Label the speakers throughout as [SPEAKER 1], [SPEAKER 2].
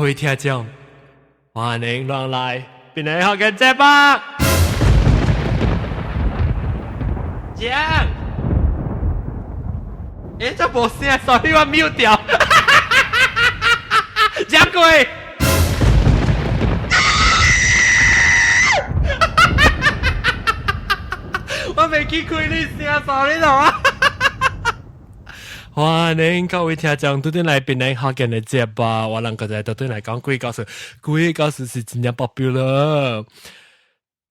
[SPEAKER 1] 各位聽眾，歡迎落嚟邊嚟學嘅節目。講，這冇聲，所以我 mute 掉。講過。我未見過你聲，sorry 啦。歡迎各位聽眾到底來邊嚟學嘅嘅節目，我能夠在到底來講鬼故事，鬼故事是真正 popular。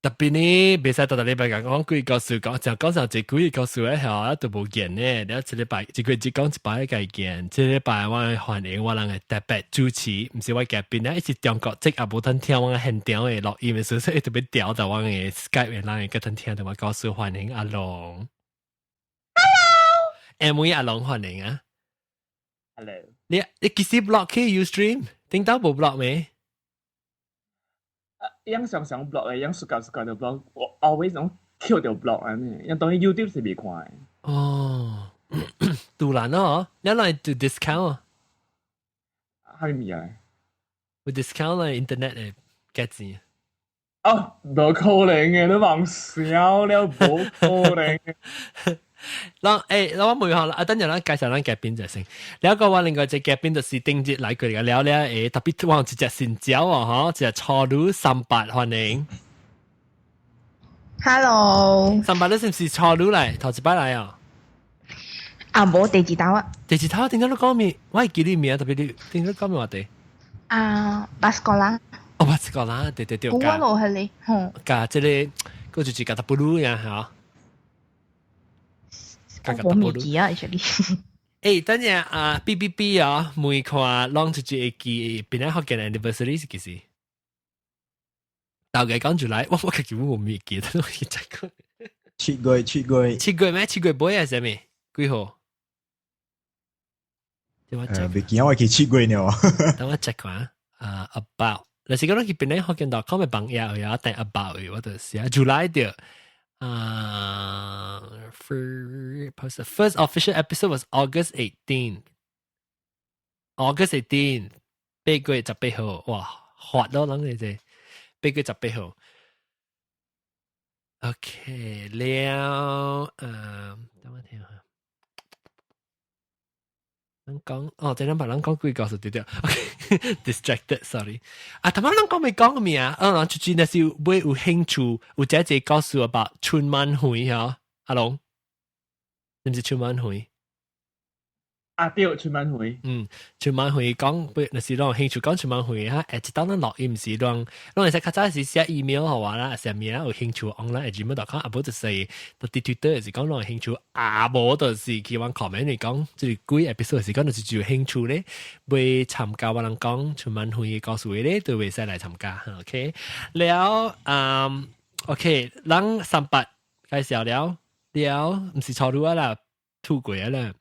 [SPEAKER 1] 特別呢，別使到禮拜講鬼故事，講上隻鬼故事咧，係都冇見呢。然後這禮拜一個只講一擺嘅見，這禮拜我歡迎我能夠特別主持，唔是我嘉賓咧，一直中國即係冇通聽我現場嘅錄音嘅時候，所以特別調到我嘅 Skype 嘅人嘅通聽到我告訴歡迎阿龍。Hello，M 阿龍歡迎啊。
[SPEAKER 2] Hello，
[SPEAKER 1] 你幾時 block 佢 Ustream？聽到冇 block 未？yang
[SPEAKER 2] song block 嘅，yang suka do block， 我 always 講 Q 條 block 啊呢，因當然 YouTube 是未看嘅。
[SPEAKER 1] 哦，杜蘭咯，你來做 discount 啊？
[SPEAKER 2] 係咪啊？
[SPEAKER 1] 會 discount 嚟 internet 嘅價錢。
[SPEAKER 2] 哦，冇可能嘅，都忘笑了，冇可能嘅。
[SPEAKER 1] 嗱，我問下啦，等陣啦，介紹咱嘉賓就先。另一個話，另外一隻嘉賓就是丁節來佢哋聊聊特別往一隻新椒啊，嗬，一隻初乳38歡迎。
[SPEAKER 3] Hello，
[SPEAKER 1] 38你是唔是初乳嚟？頭一擺嚟啊？
[SPEAKER 3] 啊，冇第二道啊。
[SPEAKER 1] 第二頭點解都講面？我係記你名，特別你點解講面話題？
[SPEAKER 3] 啊，巴斯哥啦。
[SPEAKER 1] 哦，巴斯哥啦，對。
[SPEAKER 3] 我攞係你，
[SPEAKER 1] 㗎，即係嗰就係格特布魯呀，嚇。
[SPEAKER 3] 我冇記啊 ，actually。
[SPEAKER 1] 等陣啊 ，BBB 啊，每看 long 出去記，邊一學嘅 anniversary 是幾時？大概講出來，我其實我冇記得，我記得個。7月咩？7月尾係啥咪？幾號？
[SPEAKER 4] 未見我記7月呢。
[SPEAKER 1] 等我 check 下about， 嗱，時講到佢邊一學嘅度，講咪幫嘢有一定 about 嘅，我就寫 July 的。First official episode was August 18th. August 18th， 8月18號，哇，hot 咯，諗你哋8月18號。OK，了，等我聽下。人講，這兩排人講鬼故事對對 ，OK，distracted，sorry。啊，頭先人講未講嘅咩啊？人最近那是會有興趣，有姐姐告訴我about春晚會嗬，阿龍，是唔是春晚會？
[SPEAKER 2] 啊，對，春晚會。
[SPEAKER 1] 春晚會講，那是讓興趣講春晚會哈，一當咱錄音是讓你使較早是寫 email 好話啦，寫面有興趣 online@gmail.com， 阿無就是到 Twitter 是講讓興趣，阿無就是去往 comment 嚟講，即係幾 episode 是講就是有興趣咧，會參加我人講春晚會嘅告訴佢咧，都會使嚟參加 ，OK， 了，OK， 人38介紹了，唔是錯咗啦，吐過啦。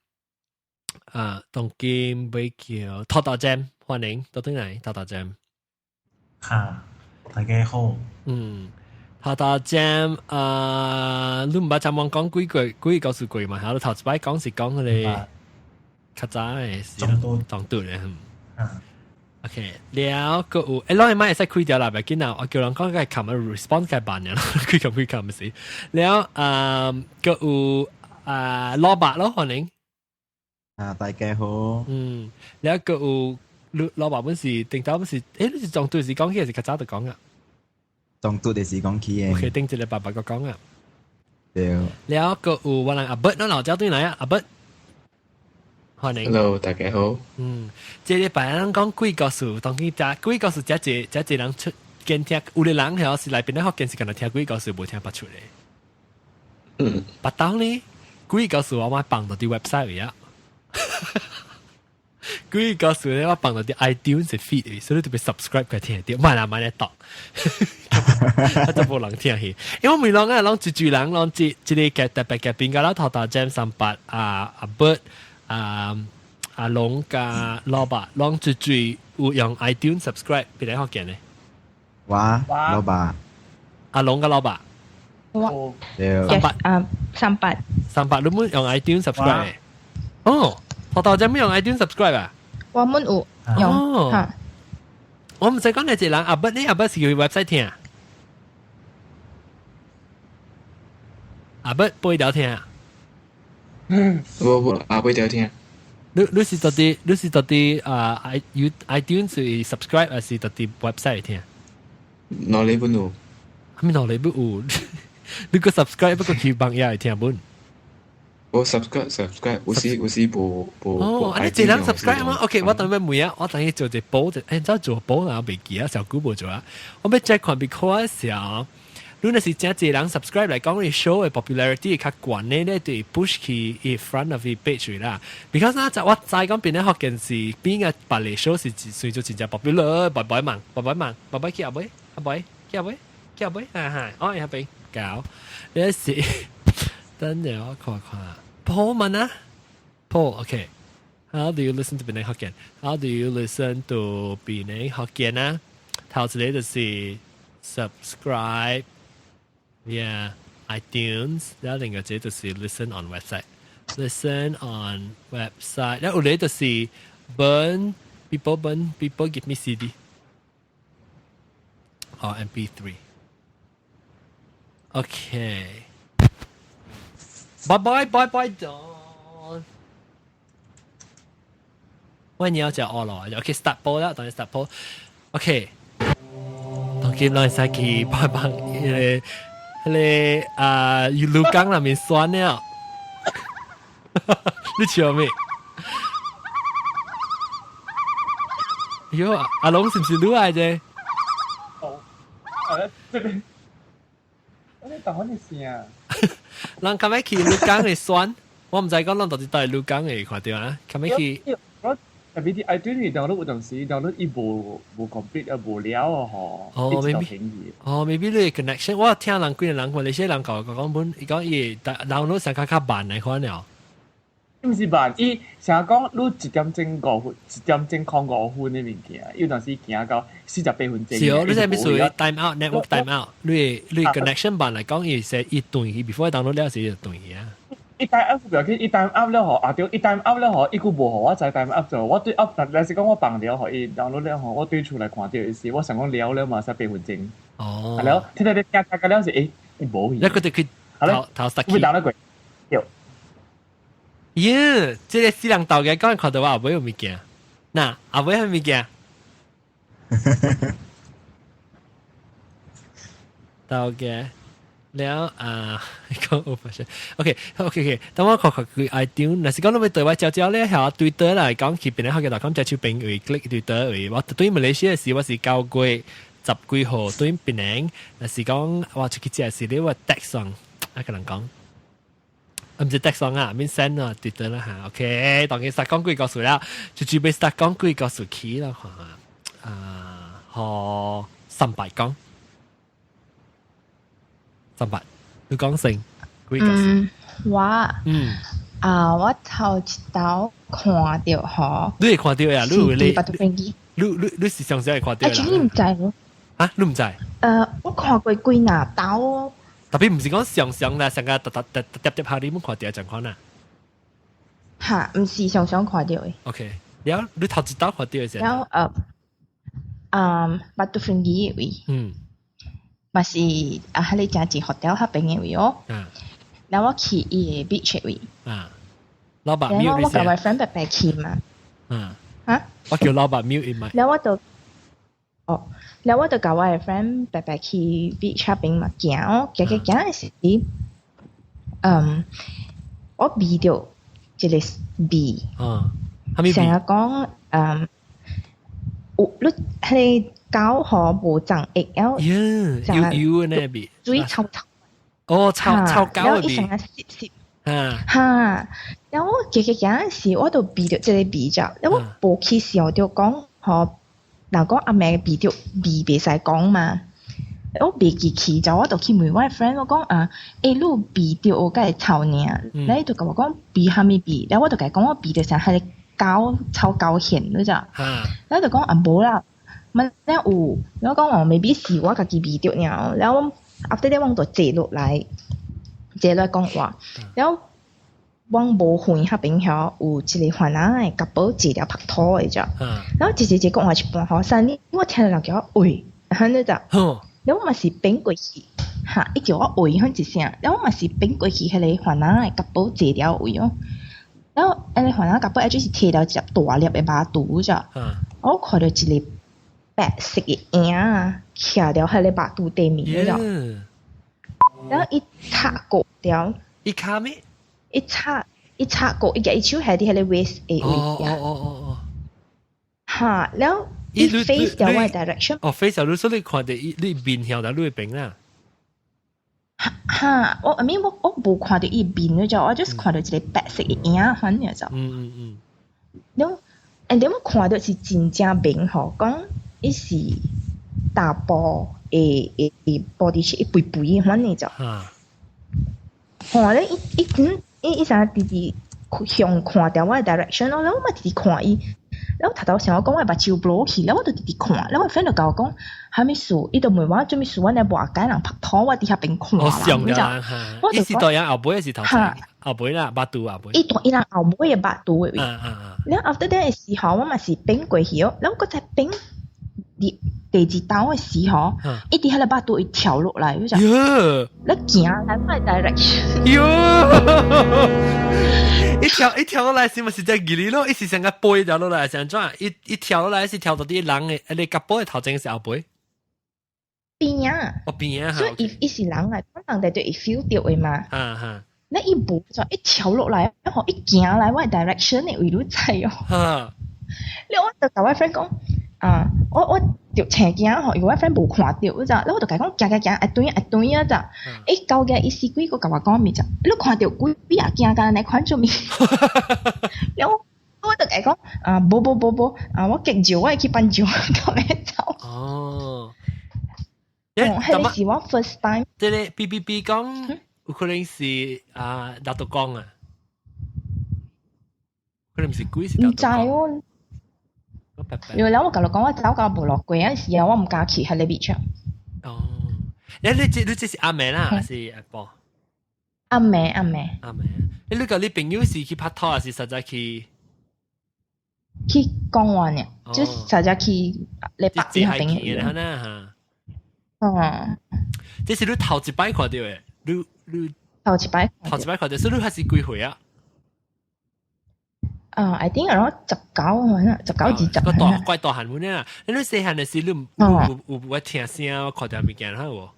[SPEAKER 1] 當今會叫托達 Jam， 歡迎到邊嚟托達 Jam。
[SPEAKER 5] 大家好。
[SPEAKER 1] 托達 Jam， 你唔係就望講幾個數據嘛？喺度頭一擺講是講佢哋較早嘅當對咧。OK， 了個有，攞嚟買會使開掉啦，唔緊要，我叫人講佢琴日 response 佢辦嘅啦，佢琴唔是。了個有蘿蔔咯，歡迎。
[SPEAKER 4] 大家好。
[SPEAKER 1] 你一個老闆本事，定到本事，你是仲對時講起，還是較早就講啊？
[SPEAKER 4] 仲對時講起嘅。
[SPEAKER 1] OK，定一個爸爸個講啊。
[SPEAKER 4] 對。
[SPEAKER 1] 你一個有我人阿伯，咱老家對嚟啊，阿伯，歡迎。
[SPEAKER 6] Hello， 大家好。
[SPEAKER 1] 這禮拜人講鬼故事，當佢只鬼故事，只人出見聽，有啲人係是來邊咧學見是干那聽鬼故事，冇聽不出嚟。不當呢，鬼故事我買放到啲 website 嚟啊。佢告訴你我放到啲 iTunes 嘅 feed， 所以特別 subscribe 佢聽啲，唔係啦，唔係咧讀，我就冇人聽起。因為每人啊，人住人，人即個嘅特別嘅邊個啦，托達 Jam 38阿 Bert 阿龍加蘿蔔，人住有用 iTunes subscribe 俾你學見咧。
[SPEAKER 4] 哇，蘿蔔。
[SPEAKER 1] 阿龍加蘿蔔。
[SPEAKER 3] 我。
[SPEAKER 4] 對。
[SPEAKER 3] 38，
[SPEAKER 1] 你冇用 iTunes subscribe 嘅？哦。托達 Jam 冇用 iTunes subscribe 啊？
[SPEAKER 3] 我們有用嚇。
[SPEAKER 1] 我唔使講你一人阿伯，你阿伯是佢 website 聽啊？阿伯背聊聽啊？
[SPEAKER 5] 我阿伯聊天。
[SPEAKER 1] 你是到底iTunes 是 subscribe 還是到底 website 聽？
[SPEAKER 5] 哪裡本有？
[SPEAKER 1] 咪哪裡不有？你個 subscribe 不過去幫嘢嚟聽本？
[SPEAKER 5] 我 subscribe，有時無。
[SPEAKER 1] 哦，你一人 subscribe 嗎 ？OK， 我等下每日我等下做一煲，你知做煲然後未記啊，小姑冇做啊。我要 check 看 because 嘅時候，如果是真一人 subscribe 嚟講，你 show 嘅 popularity 較高呢，你對 push 去 in front of the page 啦。because 呢就我知講邊咧學件事，邊個白嚟 show 是隨做真正 popular，拜拜去阿妹，哦阿妹搞，呢時等陣我看看。Paul 問啊 ，Paul OK。How do you listen to 邊咧學件 ？How do you listen to 邊咧學件啊？頭一個就是 subscribe via iTunes，然後另外一個就是 listen on website。Listen on website，然後有個就是 people give me CD 或 MP3。OK。Bye John。喂，你要講我咯 ？OK，start poll 啦，當然 start poll。OK， 當今來先去幫魚鹿港那邊酸了。你笑咩？喲，阿龍是唔是女嚟啫？
[SPEAKER 2] 哦，這邊，我哋講你先。
[SPEAKER 1] 人咁樣去鹿港嘅酸，我唔知講人到底到鹿港嘅看到啊？咁樣去。
[SPEAKER 2] 特別啲 iTunes download 有陣時 download 伊無 complete 啊無聊啊吼，
[SPEAKER 1] 哦 maybe 你 connection， 我聽人幾個人話，你些人講本，伊講伊 download 成較慢嚟看了。
[SPEAKER 2] 唔是慢，伊成日講你1點鐘5分，1點鐘抗5分嘅物件，有陣時行到48分鐘。
[SPEAKER 1] 是哦，你係咪屬於 time out network time out？你 connection 慢嚟講，伊係一斷去 before download 了時就斷去啊。
[SPEAKER 2] 一 time up 不要緊，一 time up 了吼，啊對，一 time up 了吼，伊個無互我知 time up 咗，我對 up，但係講我放了吼，伊 download 了吼，我對出來看到嘅時，我想講了嘛，48分鐘。哦。係咯，聽到你聽個了時，誒，無去。
[SPEAKER 1] 一個就佢頭 stuck。
[SPEAKER 2] 會 download 過。有。
[SPEAKER 1] 耶，即個四人鬥嘅，剛看到我阿妹有物件，嗱，阿妹係物件。鬥嘅。แล้วก็โอเปอเรชั่นโอเคแต่ว่าขอคือ iTunes นะสิก็เราไปตัวว่าเจ้าๆ咧係 Twitter 嚟講佢邊咧學嘅就咁就出邊會 click Twitter 會我對馬來西亞時我是9月10幾號對邊咧那是講我出去只係你話 text 上啊個人講唔知 text 上啊面 send 啊 Twitter 啦嚇 OK 當然實講幾個數啦就準備實講幾個數起啦嚇學300講300，你講成幾個？
[SPEAKER 3] 我頭一道看到嗬。
[SPEAKER 1] 你係看到呀？
[SPEAKER 3] 你
[SPEAKER 1] 是上時係看到啦。
[SPEAKER 3] 你唔知咯？
[SPEAKER 1] 啊，你唔知？
[SPEAKER 3] 我看過幾拿刀。
[SPEAKER 1] 特別唔是講上啦，成個疊下你冇看到就看啦。
[SPEAKER 3] 嚇，唔是上看到嘅。
[SPEAKER 1] OK，然後你頭一道看到嘅時候。
[SPEAKER 3] 然後batu tinggi位。masih ahli janji hotel 喺邊嘅位哦。然後我去伊個 beach 位。
[SPEAKER 1] 老闆 mute 你先。
[SPEAKER 3] 然後我跟我 friend 白白去嘛。
[SPEAKER 1] 我叫老闆 mute 咪。
[SPEAKER 3] 然後我就跟我嘅 friend 白白去 beach 喺邊嘛行哦，行嘅時，我遇到一個 B。成日講你係。狗河無長 XL，
[SPEAKER 1] U 呢邊，
[SPEAKER 3] 最臭。
[SPEAKER 1] 哦，臭狗嗰邊。
[SPEAKER 3] 然後一然後我行時，我就避到這個避咗，然後我無去想到講，人講阿妹避到避袂使講嘛，我避去咗，我就去問我 friend， 我講你避到我梗係臭呢，然後就同我講避係咪避，然後我就講我避到成係狗臭狗險嗰咋，然後就講無啦。乜咧有，然後講未必是我家己避掉了，然後after that我就坐落來講話，然後往无远迄边遐有一个番仔诶couple坐了拍拖诶啫。然後直講話一半吼，三年我聽到叫我喂，喺呢度。然後我嘛是變過去，嚇，伊叫我喂響一聲，然後我嘛是變過去迄個番仔誒couple坐了位哦。然後迄個番仔couple一就是摕了一隻大粒誒馬肚啫。我看到一個白色嘅影啊，徛了喺個馬肚底面咗。然後伊擦過掉。
[SPEAKER 1] 伊卡咩？
[SPEAKER 3] 伊擦過，伊個伊手係啲迄個 waist 誒位
[SPEAKER 1] 啊。
[SPEAKER 3] 嚇，然後。伊 face 掉我 direction。
[SPEAKER 1] 哦 ，face 掉，所以你看到你面向到你邊啦。
[SPEAKER 3] 哈，我面我冇看到伊面嗰隻，我 just 看到一個白色嘅影喺嗰隻。然後，and then 我看到是真正面吼，講伊是大波誒body shape 一肥肥嘅喺嗰隻。吼，咧伊成日直直向看掉我 direction 咯，然後我咪直直看伊。然後頭頭時我講我目睭 blow 起，然後我就直直看，然後我 friend 就教我講，蝦米事？伊就問我做咩事？我哋話解人拍拖，我伫遐邊看啦。
[SPEAKER 1] 我就伊是導人後背，是頭前後背啦，巴肚後背。
[SPEAKER 3] 伊人後背嘅巴肚嘅位。然後 after that 嘅時候，我咪是邊過去咯，然後嗰隻邊第二刀嘅時候，伊伫遐個巴肚會跳落來，嗰隻。你行嚟咩 direction？
[SPEAKER 1] 一跳落來是咪是只吉利咯？一時成個背掉落來，成裝一跳落來是跳到啲人嘅，你夾背頭前是後背。
[SPEAKER 3] 邊啊？
[SPEAKER 1] 邊啊！
[SPEAKER 3] 所以伊是人嚟，可能哋對伊 feel 到嘅嘛。你伊冇就一跳落來，然後一行嚟我 direction 嘅位都知哦。你我就同我 friend 講。我就斜鏡吼，如果我 friend 冇看到嗰陣，然後我就講行，一對啊咋？到嘅伊試幾個甲我講咪咋？你看到幾啊行㗎？你看做咩？然後我就講冇，我勁少，我去搬少咁樣走。
[SPEAKER 1] 哦，
[SPEAKER 3] 係你是我 first time。
[SPEAKER 1] 即係 B 講，有可能是大道講啊，可能唔是鬼是大道講。
[SPEAKER 3] 然後我同你講，我走到無落過嗰時候，我唔敢去喺你邊場。
[SPEAKER 1] 哦，你這是阿妹啦，還是阿婆？
[SPEAKER 3] 阿妹。
[SPEAKER 1] 你個朋友是去拍拖，還是實在去
[SPEAKER 3] 公園嘅？即係實在去你北邊嗰邊嘅
[SPEAKER 1] 啦嚇。這是你頭一擺看到嘅，你
[SPEAKER 3] 頭一擺
[SPEAKER 1] 看到，所以你還是幾歲啊
[SPEAKER 3] ？I think around 19
[SPEAKER 1] 個大怪大漢文啊！你細漢嘅時，你有聽聲看到物件嚇喎？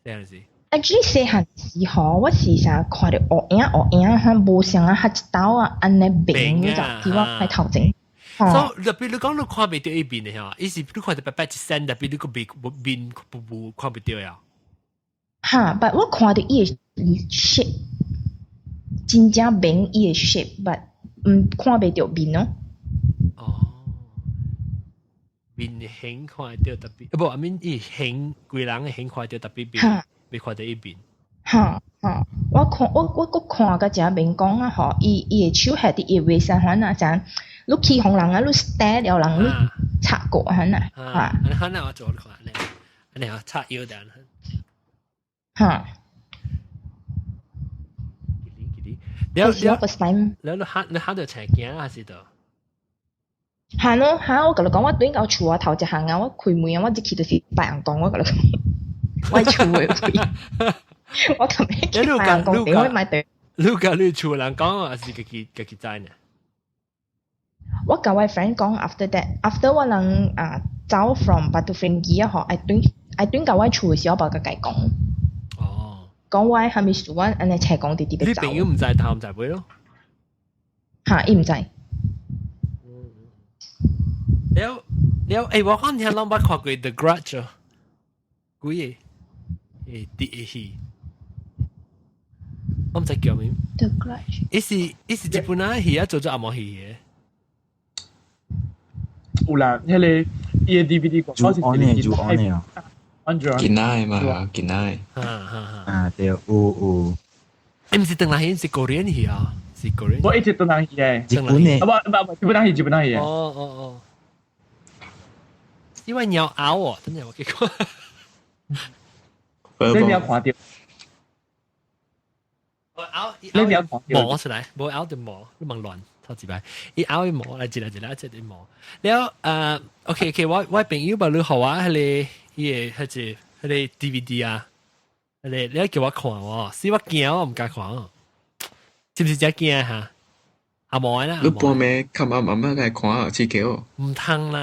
[SPEAKER 1] 細漢時。
[SPEAKER 3] Actually 細漢時候，我時常看到烏影嚇無相啊，嚇一刀啊，安尼病嗰隻，啲我喺頭前。
[SPEAKER 1] 所以特別你講你看唔到一邊嘅嚇，意思你看到白白一身，特別你個面看唔到呀。
[SPEAKER 3] 嚇，但我看到伊嘅 shape，真正病伊嘅 shape，but。看袂到面咯。
[SPEAKER 1] 面形看到特別，不，I mean 伊形規人嘅形看到特別面，未看到一邊。
[SPEAKER 3] 我看個只面講啊，嗬，伊嘅手係啲伊為啥可能就你起紅人啊，你 stare 了人，你擦過可能。
[SPEAKER 1] 可能我做看咧，你我擦腰的。แล้วเขาจะแชร์กี่อ่ะสิตัว
[SPEAKER 3] 係咯，我同你講，我對我厝啊頭一行啊，我開門啊，我一去就是白人講，我同你講，我厝嘅開，我琴日去白人講點可以買對？
[SPEAKER 1] 你厝人講還是自己知呢？
[SPEAKER 3] 我跟我 friend 講 after 我能走 from Batu Ferry 啊，嗬，I think 跟我厝嘅時候，我甲佢講。講話係咪數安尼斜講啲啲嘅走？
[SPEAKER 1] 你朋友唔在探唔在背咯？
[SPEAKER 3] 嚇，伊唔在。
[SPEAKER 1] แล้ว我講你係諗捌看過 The Grudge 啊？幾嘢？啲戲，我唔知叫咩。
[SPEAKER 3] The Grudge。
[SPEAKER 1] 伊是日本啊戲啊，做咗阿毛戲嘅。
[SPEAKER 2] 有啦，迄個伊嘅 DVD 廣告是
[SPEAKER 4] 做安尼啊。
[SPEAKER 5] 見奶嘛，見奶。
[SPEAKER 4] 對，有。唔
[SPEAKER 1] 是鄧麗欣是國人戲啊，是國人。
[SPEAKER 2] 我一直鄧麗欣嘅。
[SPEAKER 4] 日本嘅。
[SPEAKER 2] 不，日本戲嘅。
[SPEAKER 1] 哦。因為鳥咬我，真係我見過。
[SPEAKER 2] 你有看到？
[SPEAKER 1] 你有摸出嚟，冇咬就摸，你問亂，頭一擺，一咬一摸嚟，一嚟摸。แล้วOK，我朋友把你好啊，係你係你 DVD 啊，你叫我看喎，使我驚我唔敢看哦，是唔是真驚嚇？阿毛啦，
[SPEAKER 5] 你半暝冚阿媽嚟看啊，刺激哦。
[SPEAKER 1] 唔通啦。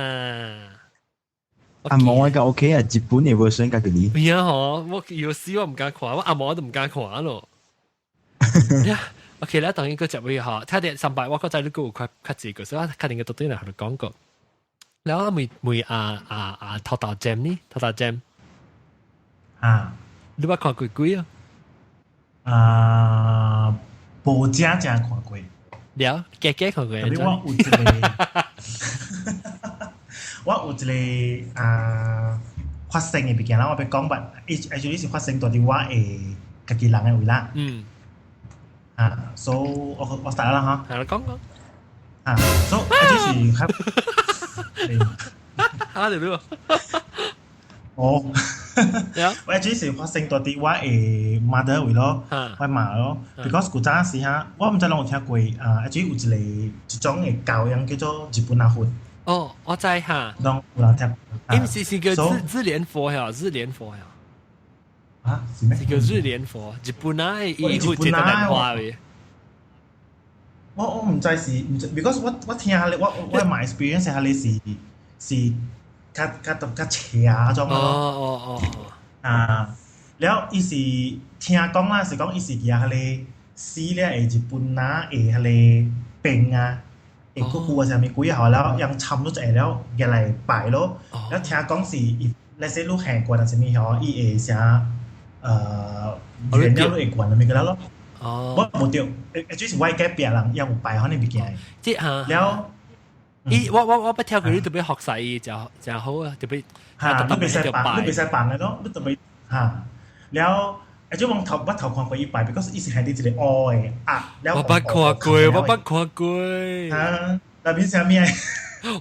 [SPEAKER 4] 阿毛個 OK 啊，日本嘅 version 㗎嗰啲。
[SPEAKER 1] 係啊，我要試我唔敢看，我阿毛都唔敢看咯。OK 啦，當然個集會嚇，睇啲上擺我嗰陣都夠較字個，所以我確定嘅到底嚟同佢講過。แล้วมีทอตาเจมนี่ทอตาเจมหรือว่า看鬼鬼
[SPEAKER 6] 無正看過
[SPEAKER 1] 了假看過
[SPEAKER 6] 我有一個發生嘅物件啦，我要講吧，actually 是發生到啲我嘅家己人嘅位啦。so 我 start 啦嚇。
[SPEAKER 1] 係啦，講。
[SPEAKER 6] so 就是係。
[SPEAKER 1] 對咯。
[SPEAKER 6] 我actually 是發生到啲我嘅 mother 位咯，我媽咯 ，because 嗰陣時嚇，我唔知你有聽過actually 有一種嘅教養叫做日本阿訓。
[SPEAKER 1] 哦，我知嚇。
[SPEAKER 6] 當有人聽。
[SPEAKER 1] 是個日蓮佛呀，日蓮佛呀。
[SPEAKER 6] 啊？是咩？
[SPEAKER 1] 是個日蓮佛，日本啊，伊會接得人話嘅。
[SPEAKER 6] 我唔知是，because 我聽下你，我買 experience 下你是較斜啊種咯。แล้ว伊是聽講啦，是講伊是嘅你死咧係日本啊，係你病啊，係嗰個上面幾號แล้วยังช้ำ都จะแล้ว嘅嚟敗咯。แล้ว聽講是你識路行過，但係咪嗬？伊係想原料都係過，咪嘅啦咯。我冇掉，主要是外界別人有擺喺呢邊嘅。
[SPEAKER 1] 即係
[SPEAKER 6] แล้ว
[SPEAKER 1] 我不跳佢呢度俾學勢就好啊，特別
[SPEAKER 6] 都俾曬辦嘅咯，都特別แล้ว主要我頭看過一擺 because 伊是係啲一個愛แล้ว
[SPEAKER 1] 我不看過
[SPEAKER 6] 但係邊咩？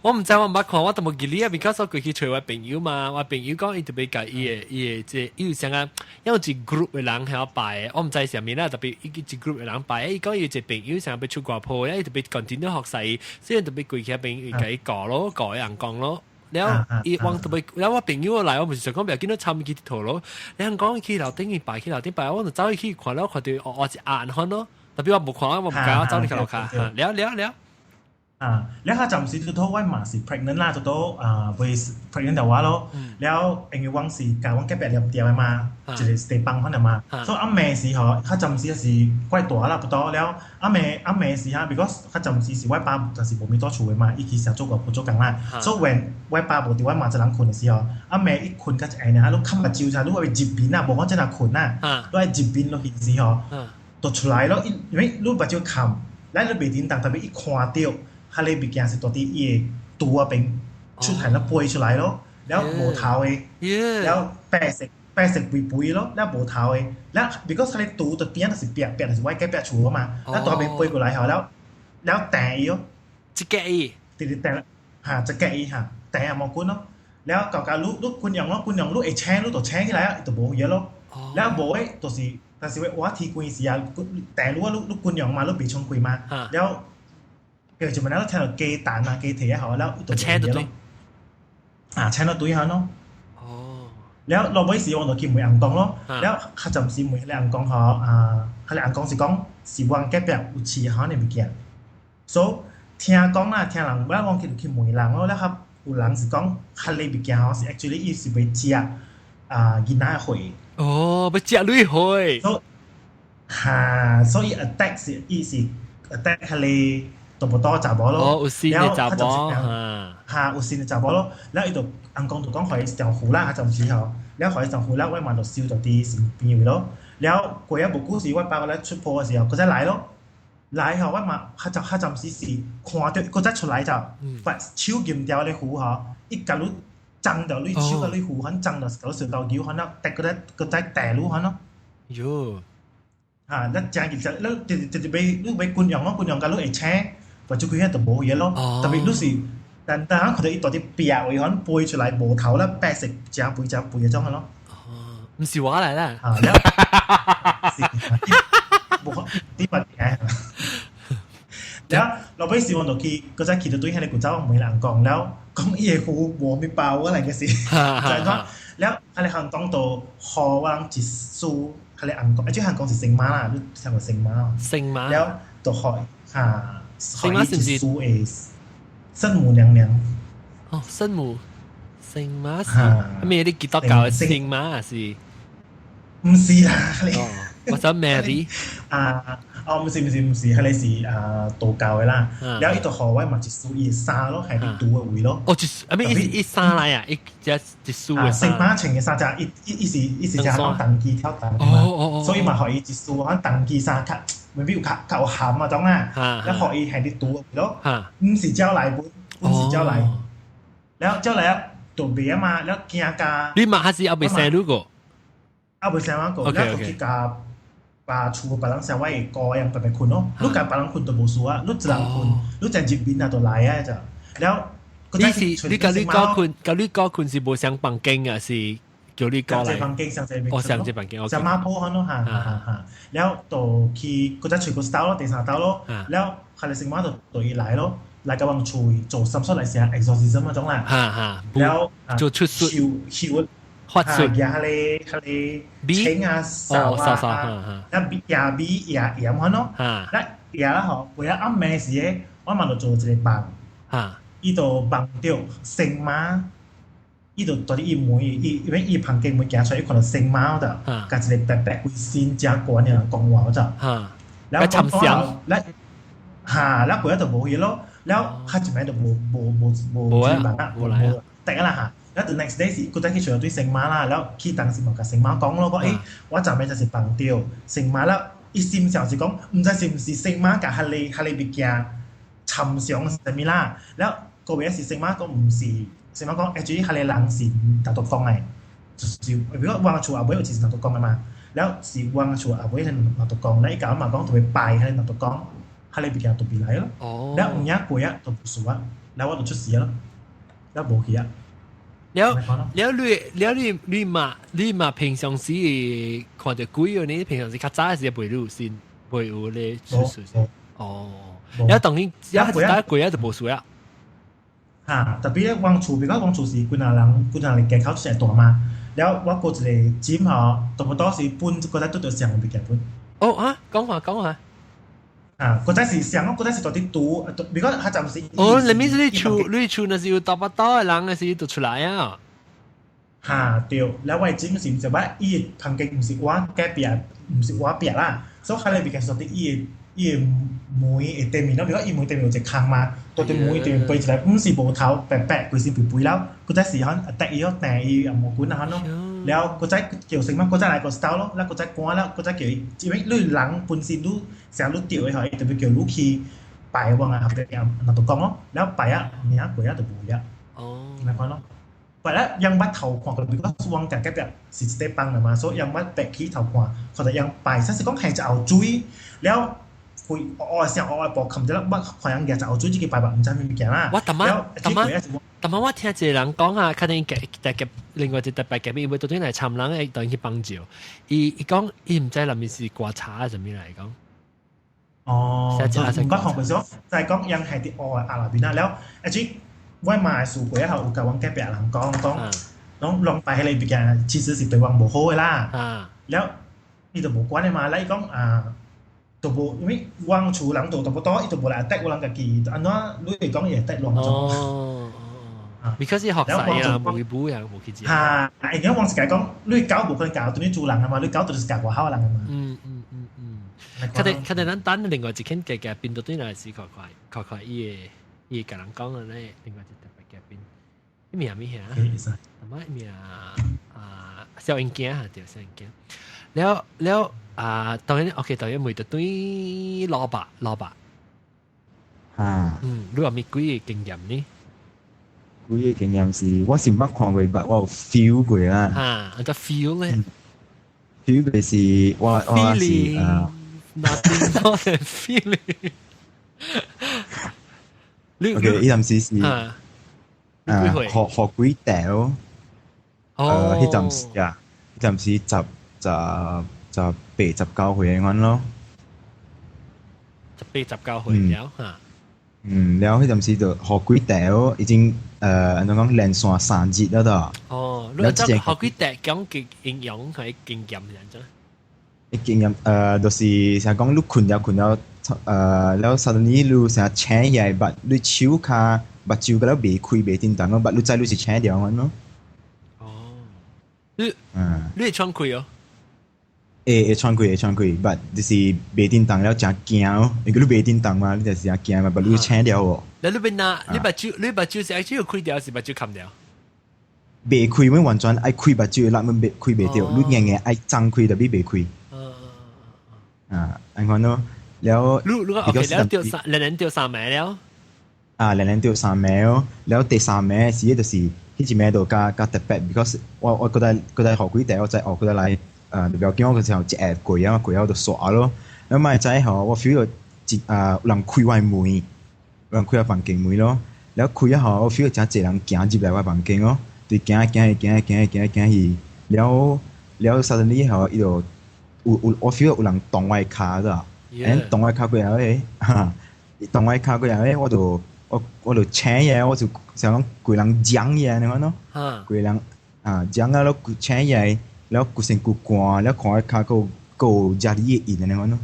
[SPEAKER 1] 我唔知我唔捌看，我都冇記哩啊。because 我過去找我朋友嘛，我朋友講伊特別甲伊即有啥啊，有一 group 嘅人喺度拜，我唔知啥物啦，特別一 group 嘅人拜，伊講伊一朋友想要出國鋪，伊特別 continue 學勢，所以特別過去朋友甲伊教咯，教人講咯。แล้วอีวังตัวไปแล้วว่าเป็นยูอะไรว่ามันจะ講แบบกินแล้วทำกี่ที咯แล้ว講ขี้เราติ้งไปขี้เราติ้งไปว่าจะ走去看แล้ว佢哋我จะอ่านเขาเนาะแต่พี่ว่าบุคคลว่าบุคคล走去看ค่ะ
[SPEAKER 6] แล้วเขาจำสิตัวโตว่ามาสิ pregnant ล่ะตัวโตไป pregnant แต่ว่าแล้วเองวังสิการวังแก้แบบเดียวมาจะสเตปังเขาเนี่ยมา so อาแม่สิเขาจำสิสิก้อยตัวละตัวโตแล้วอาแม่สิฮะ because เขาจำสิว่าป้าจะสิผมมีตัวช่วยมาอีกทีเสียจุกกับผู้จุกกันละ so when ว่าป้าบอกที่ว่ามาจะล้างคนสิฮะอาแม่อีกคนก็จะไอ้เนี่ยฮะลูกคำมาจิวชาลูกไปจิบบินน่ะบอกว่าจะหนักคนน่ะด้วยจิบบินเราเห็นสิฮะตัวชุไลแล้วไม่รู้ปัจจุบันคำและเราไปดินต่างแต่ไปอีกขวาเดียวฮาเลบิกยาสิตัวที่ตัวเป็นชุดหันแล้วป่วยชุไลแล้วโบเท้าแล้วแปะเสกปุยแล้วโบเท้าแล้ว because ฮาเลตัวเตี้ยน่ะสิเปียกน่ะสิไว้แก้เปียกชัวมาแล้วตัวเป็นป่วยกูไลเหรอแล้วแต่
[SPEAKER 1] จะแก่
[SPEAKER 6] ติดแต่จะแก่แต่มองคุณเนาะแล้วกับลูกคุณอย่างลูกไอ้แช่ลูกตัวแช่ที่ไรตัวโบเยอะแล้วโบตัวสิแต่สิว่าทีกุยสิแต่รู้ว่าลูกคุณอย่างมาลูกปีชงกุยมาแล้วเกิดจากมันแล้วแทนเราเกย์ต่างมาเกย์เถียเขาแล้วตัว
[SPEAKER 1] แช่ตัว
[SPEAKER 6] แช่ตัวเขาเนาะแล้วเราไม่สีวันตัวกินมวยอังกองเนาะแล้วข้าจำสีมวยแล้วอังกองเขาแล้วอังกองสิกองสีวังแก้แบบอุชีเขาเนี่ยไม่เกี่ยว so เทียกองน่ะเทียหลังแล้วลองกินมวยหลังแล้วครับอุหลังสิกองเขาเลยไม่เกี่ยวสิ actually อีสิไปเจียกินหน้าหอย
[SPEAKER 1] โอ้ไปเจียลุยหอย
[SPEAKER 6] so อี attack สิ attack เขาเลยตัวต่อจับบอลแล้ว
[SPEAKER 1] อุซินจับบอล
[SPEAKER 6] อุซินจับบอลแล้วอีตัวอังกองตัวก้องหอยจังหูล่าจำสีเขาแล้วหอยจังหูล่าไว้มาตัวซิลตัวตีสิบปีอยู่แล้วกวยบุกกู้สีว่าปลาแล้วชุดโพสีเขาก็จะไหลเขาว่ามาเขาจำสีขวาตัวก็จะชุดไหลจ้ะว่าชิวกิมเดียวเลยหูเขาอีกการรู้จังเดี๋ยวรู้ชิวกับรู้หูเขาจังเดี๋ยวเขาสื่อเราดิ้วเขาเนาะแต่ก็จะแต่รู้เขาเนาะแล้วจังกินแล้วจะไปกุนหยองกันรู้ไอ้แช่ปัจจุบันตัวโบเยอะแล้วแต่เป็นรู้สิแต่เขาจะอีตัวที่เปียกไว้เขาปุย出來โบเท้าแล้วแปะเสกจ้าปุยจ้องกันเนาะ
[SPEAKER 1] 唔是話嚟啦
[SPEAKER 6] แล้วโบ不可啲乜嘢。แล้วเราไปสิวันตะกี้ก็จะคิดตัวให้เลยกูเจ้าเหมือนหลังกองแล้วกองเอ๋กูบัวมีเปล่าอะไรกันสิใช่ไหมแล้วอะไรหันต้องตัวคอวางจิตสู้อะไรอังกองไอ้ที่หันกองสิเซ็งม้าล่ะรู้ทำกับเซ็งม้าแล้วตัวคอยคอยจิตสู้เอเส้นหมูเนียง
[SPEAKER 1] 哦เส้นหมูเซ็งม้าสิไม่ได้กินต่อเก่าเซ็งม้าสิ
[SPEAKER 6] 唔是啦，
[SPEAKER 1] 或者 Mary
[SPEAKER 6] 唔是，係你是道教嘅啦。然後呢度學位咪一數一沙咯，係啲賭嘅會咯。
[SPEAKER 1] 哦，一沙嚟啊，一數嘅沙。
[SPEAKER 6] 成班情嘅沙就一時就係講登記跳蛋嘛，所以咪學一數可能登記沙卡，未必要靠鹹啊種啊。แล้ว學一係啲賭嘅會咯，唔是招嚟本，唔是招嚟。แล้ว招嚟啊，ตัวเบี้ยมาแล้วกินยา
[SPEAKER 1] 你嘛還是要被生如果？
[SPEAKER 6] เอาไปแซวก่อนแล้วก็คิดกับปลาชูปลาลังแซวไว้ก็ยังเป็นคุณเนาะลูกกับปลาลังคุณตัวบูซัวลูกจะลังคุณลูกจะจิบบินตัวไหลอ่ะจ้ะแล้ว
[SPEAKER 1] นี่สินี่ก็คุณสิบู想绑筋啊是叫你過嚟
[SPEAKER 6] 綁筋上隻
[SPEAKER 1] 哦上隻綁筋
[SPEAKER 6] จะมาโพฮันเนาะฮะแล้วตัวคีก็จะช่วยกูสตาร์咯第三刀咯แล้วใครเลยสิ่งมาตัวอีไหล咯嚟個往ជួយ做深出嚟成 exorcism 嗰種啦แล้ว
[SPEAKER 1] 做出
[SPEAKER 6] ชิว
[SPEAKER 1] 發出
[SPEAKER 6] อย่าเลย清啊掃แล้วอย่าบีอย่าเอี่ยมเขาเนาะแล้วอย่าแล้วเหรอเวลา啱咩事咧我問到做一個棒呢度棒掉成馬呢度ตัว啲梅因為旁經梅行出嚟可能成馬嗰度加一個白白會先加過呢個講話嗰度
[SPEAKER 1] แล้วทำเสียง
[SPEAKER 6] แล้ว佢喺度冇嘢咯แล้วข้าจะไม่ได้冇จีบังอ่ะ冇แต่ก็ล่ะฮะแล้ว the next day สิกูจะคิดช่วยด้วยเซ็งม้าล่ะแล้วขี้ตังสิบอกกับเซ็งม้า講咯ก็ว่าจะไม่จะสิบังเดียวเซ็งม้าแล้วอีซิม就係講唔知是唔是เซ็งม้ากับฮา利比較尋常係咪啦แล้ว個位是เซ็งม้าก็唔是เซ็งม้า講actuallyฮา利人是大毒講嘅就是如果วางชัวร์ไว้就是大毒講嘅嘛แล้ว是วางชัวร์ไว้係大毒講แล้วอีก講มา講ตัวไป拜係大毒講ฮา利比較ตัวปีไหล咯แล้ว唔一個啊ตัว數啊แล้วว่าตัว出事咯แล้ว冇氣啊
[SPEAKER 1] 你嘛平常時看到鬼嗰啲平常時較早時背路先背有咧出事哦แล้ว當然一打鬼啊就冇事啊
[SPEAKER 6] 特別咧往厝比較往厝是佢人嘅口成大嘛แล้วว่า個一個尖嗬多唔多是搬覺得都對上邊嘅搬
[SPEAKER 1] 哦啊講下
[SPEAKER 6] 嗰陣時上嗰陣時做啲賭，如果佢暫時
[SPEAKER 1] 哦，你咪你厝那是有多不多嘅人嘅時就出來啊。
[SPEAKER 6] 對，แล้วไว้จริงสิจะว่าอีพังเก่ง唔是ว่าแก้เปีย唔是ว่าเปีย啦，所以佢哋比較做啲อี梅เต็ม咯，如果อี梅เต็ม有隻坑嘛，ตัว啲梅เต็ม背起來唔是無頭白白佢先背แล้ว嗰陣時佢แตะอีก็แตะอี又冇管啊咯。แล้วก็จะเกี่ยวสิ่งมันก็จะหลายก็สไตล์咯แล้วก็จะกวนแล้วก็จะเกี่ยวจีบลุยหลังปุ่นสิลุเสียลุเดี่ยวไอ้หอยแต่ไปเกี่ยวลุคีไปว่างอ่ะครับเดี๋ยวนั่งตัวกองเนาะแล้วไปอ่ะเนี่ยกูอยากตัวบุยอ่ะนะครับเนาะไปแล้วยังบัดเถาขวางกันก็สว่างจากแค่แบบสิสเตปังเนี่ยมาโซยังบัดแตะขี้เถาขวางเขาแต่ยังไปซะสิก็ให้จะเอาจุ้ยแล้วคุยเสียงบอกคำจะแล้วว่าขวางอยากจะเอาจุ้ยที่กี่ไปแบบมันจะไม่มีแก่ละ
[SPEAKER 1] ว่าแต่ว่า聽一個人講啊，可能另外一特別嘅，因為到底係尋人誒，當然去幫助。伊講伊唔知裡面是刮茶係咩嚟講。
[SPEAKER 6] 哦，唔講學佢咗，就係講ยัง係啲阿拉邊啦。แล้วไอ้จิ๊กว่ามาสู่กุยเขาอุกาวังแก้เปียหลังกองลองไปให้เลยปีกันชีสสิไปวังโบโฮล่ะแล้วนี่ตัวโบกวนได้มาแล้ว講ตัวโบไม่วางชูหลังตัวโบโต้อีตัวโบละแตกวางกับกี่อันนั้นรู้อีก講嘢แตกลง咗。
[SPEAKER 1] because 學曬啊，冇去補啊，冇去知。
[SPEAKER 6] 而家往時講，你搞冇可能搞到你做人啊嘛，你搞到就是搞外口人啊嘛。
[SPEAKER 1] 佢哋等另外一間嘅變到啲嚟是佢伊個人講嘅咧，另外一特別嘅變，咩咩啊？乜咩小硬件啊，對小硬件。แล้ว當然 OK，當然每對老爸。你話咩鬼嘅經驗呢？
[SPEAKER 4] 佢嘅經驗是，我是捌看過，我有 feel 過啦。
[SPEAKER 1] 我就 feel 咧。
[SPEAKER 4] feel 嘅是，我是
[SPEAKER 1] nothing more than feeling。
[SPEAKER 4] OK，呢陣時是學鬼調。呢陣時啊，呢陣時就89歲咁咯。
[SPEAKER 1] 18-19歲了嚇。
[SPEAKER 4] แล้ว迄陣時就學幾條已經按怎講連續3日了都。
[SPEAKER 1] 哦，你即學幾條講嘅營養係經驗嚟啫。
[SPEAKER 4] 經驗就是成講你困了แล้วสัตว์นี้รู้成แช่ใหญ่บัด你ชิวคาบัดชิวก็แล้วเบคุยเบตินตังบัดรู้ใจรู้สิแช่เดียวมันเนาะ
[SPEAKER 1] อ๋อ你穿開哦
[SPEAKER 4] 穿開บัด就是เบตินตังแล้วจะ驚哦你個你เบตินตัง嘛你就是驚嘛บัดรู้แช่เดียว哦
[SPEAKER 1] แล้ว你เป็น哪你บัดชิว是actually有開掉是บัดชิว冚掉
[SPEAKER 4] เบคุยไม่完全ไอ้คุยบัดชิวละมันเบคุยเบเดียวรู้แง่ไอ้จังคุยแต่ไม่เบคุยอันนั้นเนาะแล้ว
[SPEAKER 1] ลูกโอเคแล้วเดียว2เดียว3แม่แล้ว
[SPEAKER 4] 2เดียว3แม่แล้ว第3แม่是就是ที่จิแม่度加特別 because 我覺得學幾條我就覺得嚟特別驚我嘅時候一下攰啊攰喺度耍咯แล้ว咪就係我 feel 到人開外門人開房間門咯แล้ว開一下我 feel 到真係人行入嚟我房間咯對行แล้ว suddenly 後依度我 feel 有人動我嘅卡㗎動我卡過嚟動我卡過嚟我就請嘢我就想講攰人講嘢你講咯攰人講啊แล้ว請嘢แล้วกูเซ็งกูกลัวแล้วขอให้卡ก็จะได้ยิน你講咯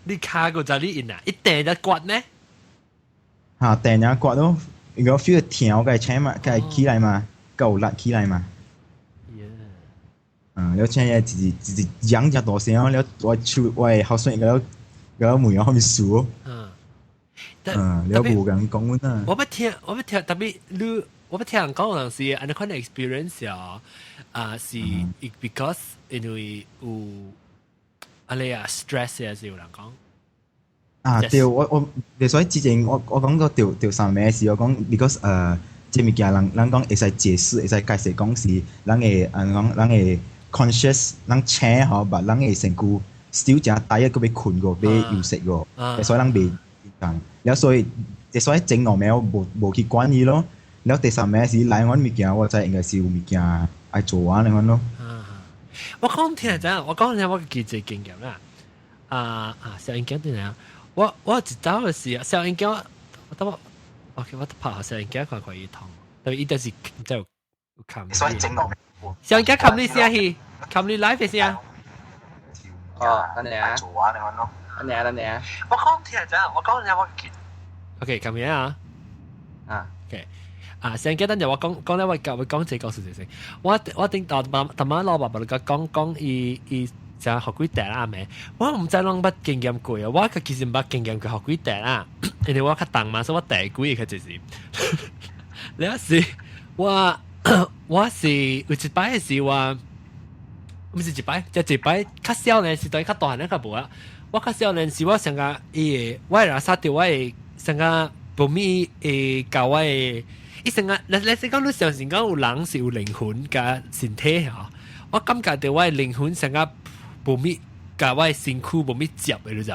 [SPEAKER 1] 你卡個就係呢啊一掟就刮呢
[SPEAKER 4] 掟就刮咯如果 feel 條嘅請嘛嘅起來嘛夠辣起來嘛แล้ว請嘢自己講就多聲แล้ว我出我後生แล้ว門口後面數แล้ว冇人講啊
[SPEAKER 1] 我不聽特別你我不聽人講嗰陣時安尼款嘅 experience 是 because 因為有安尼stress 嘅時有人講
[SPEAKER 4] 對我所以之前我講過條三咩事我講 because 即物件人講會使解釋會使解釋講是人會 conscious 人請吼吧人會成個 still 只大一個被困過被休息過所以人被แล้ว所以整落咩我冇去管伊咯แล้ว第三咩是來我物件我真應該是有物件愛做啊你講咯
[SPEAKER 1] 我講聽真我講聽我嘅記者經驗啦小眼鏡點樣我一早嘅時小眼鏡我等我 OK 我拍下小眼鏡看伊痛但係伊就是就有冚所以整落小眼鏡冚你先去冚你 live 先
[SPEAKER 2] 等你啊做啊你講咯等你啊
[SPEAKER 1] 我講聽真我講聽我嘅OK 咁樣OK上幾單就我講咧，我講這個事情先。我頂到特晚老爸爸講伊就學幾條啦咩？我唔知啷乜經驗過啊！我其實冇經驗過學幾條啦，因為我較重嘛，所以我第幾個就是。有時我是有一擺是話，唔是一擺，就一擺較少年時代較大漢較無啊。我較少年時我成個我係殺掉我係成個無咪教我係。伊成個，你講你上時講有人是有靈魂加身體嚇，我感覺到我嘅靈魂成個無咪加我嘅身軀無咪接嘅你知？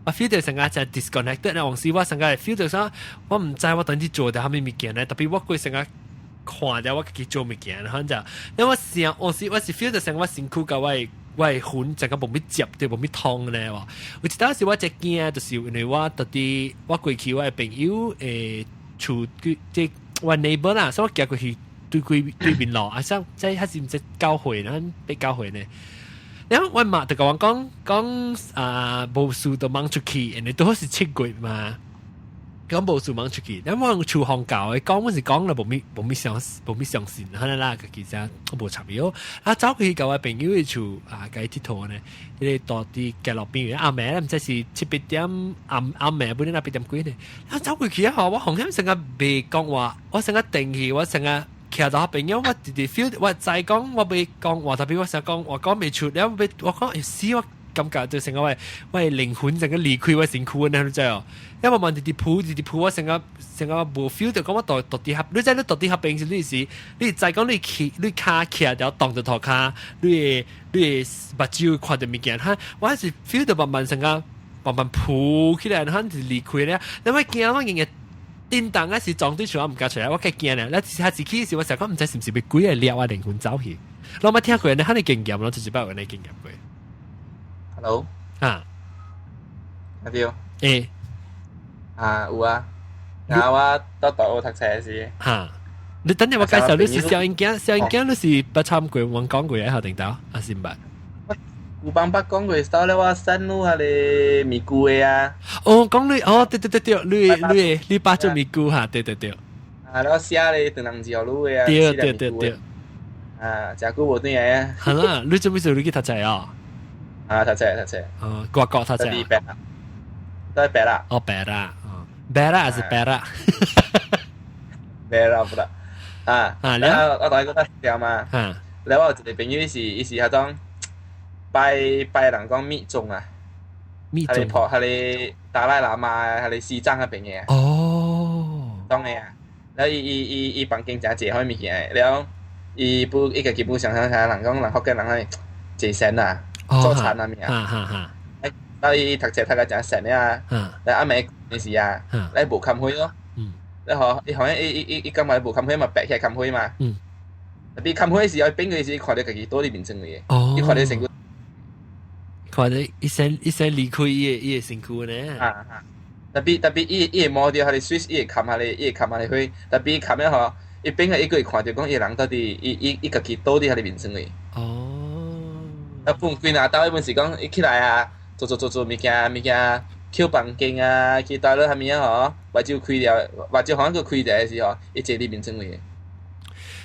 [SPEAKER 1] 我 feel 到成個就 disconnected 啦，往時我成個 feel 到啥，我唔知我等陣做啲蝦米物件咧，特別我過成個看到我自己做物件，嚇就，因為我是 feel 到成個我身軀加我嘅魂成個無咪接對無咪痛咧喎，有一當時我只驚就是因為我特啲我過去我嘅朋友厝即我 neighbor 啦，所以我行過去對面路，想即係係唔知教會呢，被教會呢。然後我媽就講無事就掹出去，人哋都係七月嘛，講無事掹出去。然後我厝行教嘅講，我是講啦，無咪相信，可能啦，其實我無插腰。走去教我朋友嘅厝計鐵佗呢，你到啲街路邊阿妹咧，唔知是7-8點，阿妹本來8點幾呢。然後走過去一下，我紅險成個未講話，我成個定義，我成個徛到朋友，我直接 feel， 我再講，我未講話，特別我想講，我講未出，然後我講死我感覺就成個我靈魂成個離開我身軀呢，你知哦？因為我直接鋪，我成個無 feel 就講我到底合，你知你到底合並是你再講你卡徛掉當咗頭卡，你目睭看到物件哈，我係 feel 到慢慢成個慢慢鋪起來，然後就離開咧，因為驚我日日顛當嗰時撞對處我唔敢出來，我計驚咧，你下次起時我成日講唔知是唔是被鬼嚟撩我靈魂走去，我冇聽過人哋肯定經驗咯，就是不過人哋經驗過。
[SPEAKER 2] Hello
[SPEAKER 7] 阿對，
[SPEAKER 1] 誒
[SPEAKER 7] 有啊，然後我到大學讀冊時，
[SPEAKER 1] 嚇，你等陣我介紹你是小英囝，小英囝你是不參過，我講過喺後定到，還是唔係？
[SPEAKER 7] 有幫捌講過，到咧我新路下咧咪咕嘅啊。
[SPEAKER 1] 哦，講你哦，對，你爸做咪咕嚇，對。
[SPEAKER 7] 啊，然後寫咧長廊橋路嘅啊。
[SPEAKER 1] 對。
[SPEAKER 7] 啊，真久無轉來啊。
[SPEAKER 1] 係啦，你做咩事？你去讀冊啊？
[SPEAKER 7] 啊，讀冊。
[SPEAKER 1] 哦，國讀冊。
[SPEAKER 7] 啲白啦，都係白啦。
[SPEAKER 1] 哦，白啦，白啦還是白啦？
[SPEAKER 7] 白啦不啦。啊，然後我同你講得條嘛。
[SPEAKER 1] 啊。
[SPEAKER 7] 然後我有一個朋友，伊是迄種。拜人講密宗啊，
[SPEAKER 1] 密宗，
[SPEAKER 7] 係你達賴喇嘛，係你西藏嗰邊嘅。
[SPEAKER 1] 哦，
[SPEAKER 7] 當然啊，然後伊房間真係好物件，然後伊個基本上人講人福建人係坐神啊，做餐啊咩啊，然後伊讀冊讀個真神啊，然後阿妹嗰時啊，你無襟開咯，然後伊好像伊今日無襟開嘛，白起襟開嘛，特別襟開時有邊個時看到自己多啲面睛嘅，伊看到成個。
[SPEAKER 1] 看到一生離開伊個身軀呢。
[SPEAKER 7] 特別伊摸到佢哋 Swiss，伊會冚下你去，特別冚咧嗬，伊邊個伊個會看到講伊人到底伊家己倒啲佢哋面身嘅。
[SPEAKER 1] 哦。
[SPEAKER 7] 啊，半幾日到一半時講伊起來啊，做物件，扣房間啊，去到咗下面啊嗬，目睭開了，目睭好像佢開掉嘅時候，伊坐啲面身嘅。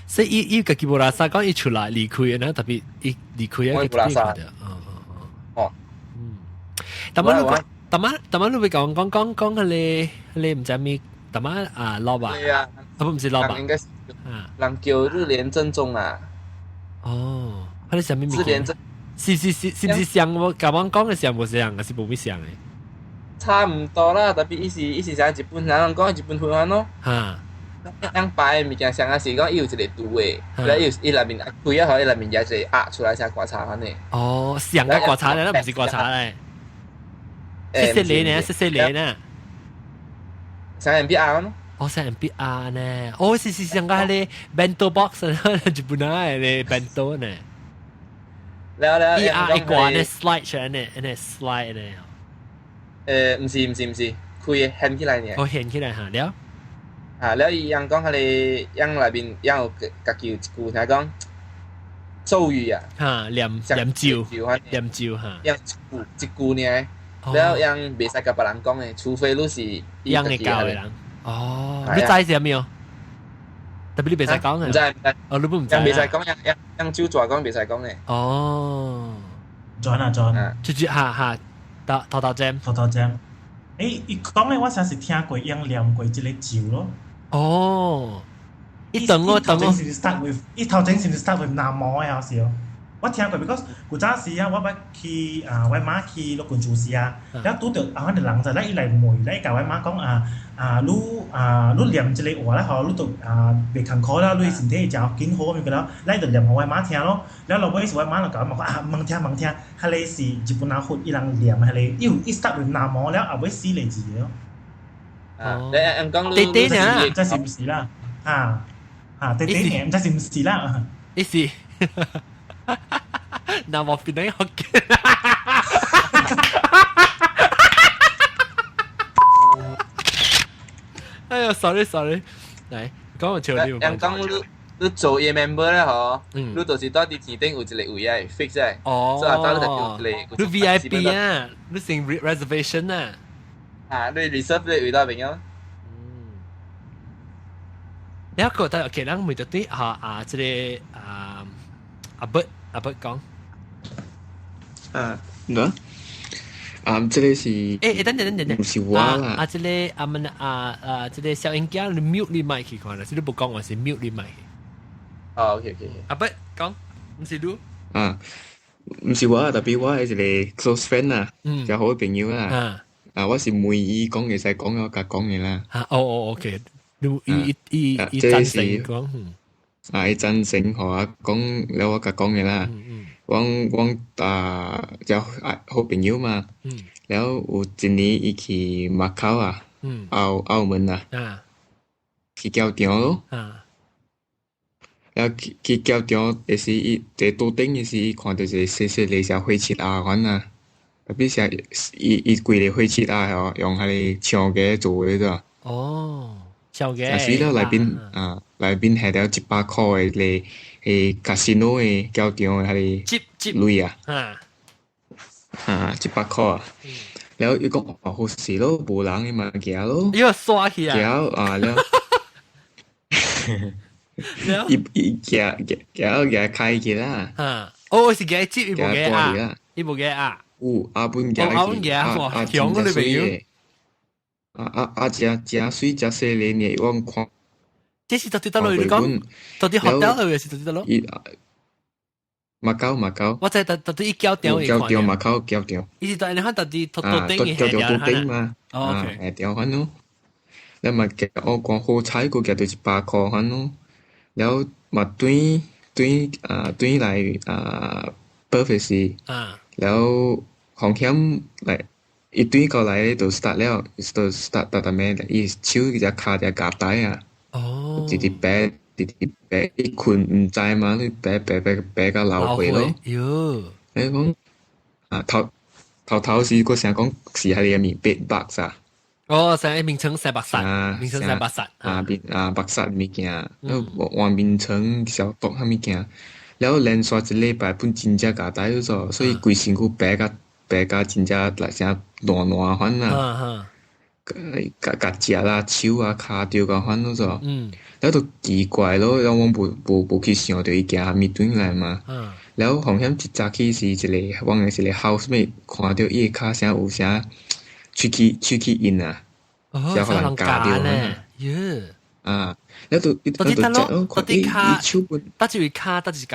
[SPEAKER 1] 所以伊家己無拉薩講伊出來離開呢，特別伊離開啊，
[SPEAKER 7] 無拉薩。
[SPEAKER 1] 但係你會講你唔知咩？但係老闆，
[SPEAKER 7] 對啊，
[SPEAKER 1] 唔是老闆，
[SPEAKER 7] 應該是人叫日蓮正宗啊。
[SPEAKER 1] 哦，佢哋上面
[SPEAKER 7] 日蓮正
[SPEAKER 1] 是唔是像我剛剛講嘅時候冇像，還是冇咩像嘅？
[SPEAKER 7] 差唔多啦，特別伊是像日本人講日本話咯。
[SPEAKER 1] 嚇，
[SPEAKER 7] 樣擺物件像係是講伊有一個圖嘅，然後伊內面開啊，伊內面有一個壓出來像刮擦嘅。
[SPEAKER 1] 哦，像個刮擦咧，都唔是刮擦咧。細粒呢？
[SPEAKER 7] 像 MBR 咯。
[SPEAKER 1] 哦，像 MBR 呢？哦，是像個係 bento box 呢，日本嘅 bento 呢。
[SPEAKER 7] แล้ว
[SPEAKER 1] อีกว่าเนี่ย slide ใช่ไหมเนี่ย slide เนี่ย
[SPEAKER 7] 唔是คุยเห็นขึ้น嚟เนี่ย
[SPEAKER 1] เห็นขึ้น嚟แล้ว
[SPEAKER 7] แล้วยัง講佢哋ยัง裏邊ยัง有個叫一句係講咒語啊
[SPEAKER 1] 念咒
[SPEAKER 7] ยัง一句呢แล้วยัง未使甲別人講嘅除非你是
[SPEAKER 1] ยัง嘅教嘅人你知係咩特別你未使講嘅
[SPEAKER 7] 唔知
[SPEAKER 1] 你唔知
[SPEAKER 7] 未使講ยัง招座講未使講嘅
[SPEAKER 6] John
[SPEAKER 1] 就頭尖
[SPEAKER 6] 伊講咧我實是聽過ยัง念過一個咒咯
[SPEAKER 1] 伊等我
[SPEAKER 6] 頭前是唔是 start with 南無嘅好似我聽過 because 古早時啊，我去我媽去落關注時啊，แล้ว拄到我哋人就咧伊嚟問咧甲我媽講你念一個話咧，嗬，你都袂坎坷啦，你身體就健好咁樣啦，咧就念互我媽聽咯，แล้ว落尾時我媽就甲我講盲聽，係你是日本人學伊人念係你，伊 start with 南無แล้ว後尾4個字咯。
[SPEAKER 7] 你講
[SPEAKER 1] 你
[SPEAKER 6] 唔知是唔是啦？你唔知是唔是啦？
[SPEAKER 1] 意思。南無變咗學嘅，哎呀 ，sorry，嚟講個潮流。
[SPEAKER 7] 人講你做嘢 member 咧，嗬，你就是到啲指定有一個位係 fix 嘅，所以到你就
[SPEAKER 1] 你 VIP 啊，你成 reservation 啊，
[SPEAKER 7] 你 reserve 你位到邊樣？
[SPEAKER 1] 你一個但係其實每度啲即係阿伯講。
[SPEAKER 5] 喏，這個是
[SPEAKER 1] 等，
[SPEAKER 5] 唔是我啦。
[SPEAKER 1] 這個這個小英家你 mute 你麥去看啦，你唔講我是 mute 你麥。
[SPEAKER 7] OK。
[SPEAKER 1] 阿伯講，唔是你。
[SPEAKER 5] 唔是我，特別我係一個 close friend 啊，就好朋友啦。我是每伊講嘅，使講我甲講嘅啦。
[SPEAKER 1] OK，伊贊成講。
[SPEAKER 5] 伊贊成和我講，แล้ว我甲講嘅啦。我就好朋友嘛，แล้ว有一年伊去馬考啊，澳門啊，去教場咯，แล้ว去教場，就是伊在桌頂嘅時，看到一個細細個小灰色鴨丸啊，特別是伊規個火漆啊，吼，用迄個牆架做嘅啫。
[SPEAKER 1] 哦，牆架。
[SPEAKER 5] 所以咧內邊係了100塊嘅誒 casino 嘅交場嘅迄個鐳啊。100塊啊。แล้ว伊講好事咯，無人嘅嘛行咯。
[SPEAKER 1] 伊個刷起啊。
[SPEAKER 5] 行啊了。伊行開去啦。
[SPEAKER 1] 是行接伊無行啊。伊無行啊。
[SPEAKER 5] 阿本行去。
[SPEAKER 1] 阿強嗰啲朋友。
[SPEAKER 5] 食水食細咧，你往看。
[SPEAKER 1] 這是到底得咯？你講到底學到去是到底得咯？
[SPEAKER 5] 馬交，
[SPEAKER 1] 我知到底一交掉，
[SPEAKER 5] 馬交交掉。
[SPEAKER 1] 伊是到你看到底到頂嘅
[SPEAKER 5] 係到頂嘛？係掉翻咯。แล้วมาแกะออกกองโหใช้กูแกะตัว100塊หัน咯แล้วมาตุ้ยหลายperfect สิแล้วของเข้มหลายอีตุ้ยก็หลายตัว start แล้วตัว start แต่แม่อีชิวจะขาดจะกลับตายอ่ะติดแปะอีคุณ唔知嘛你แปะ個流血咯你講頭時個成講是喺你入面800啊
[SPEAKER 1] 成日名稱係白煞，名稱係白煞。
[SPEAKER 5] 白煞物件，換名稱小毒迄物件，然後連續一禮拜本真正加大咗，所以規身軀白甲真正來聲爛翻啊，甲隻啦、手啊、骹掉甲翻咗，然後就奇怪咯，然後我無去想到伊行面轉來嘛，然後紅險一早起是一個，我係一個 housemate 看到伊個骹聲有聲。喙齒印啊，就可能假掉啊！แล้วตัว
[SPEAKER 1] 啲得咯，ตัว啲卡，得住卡得住㗎。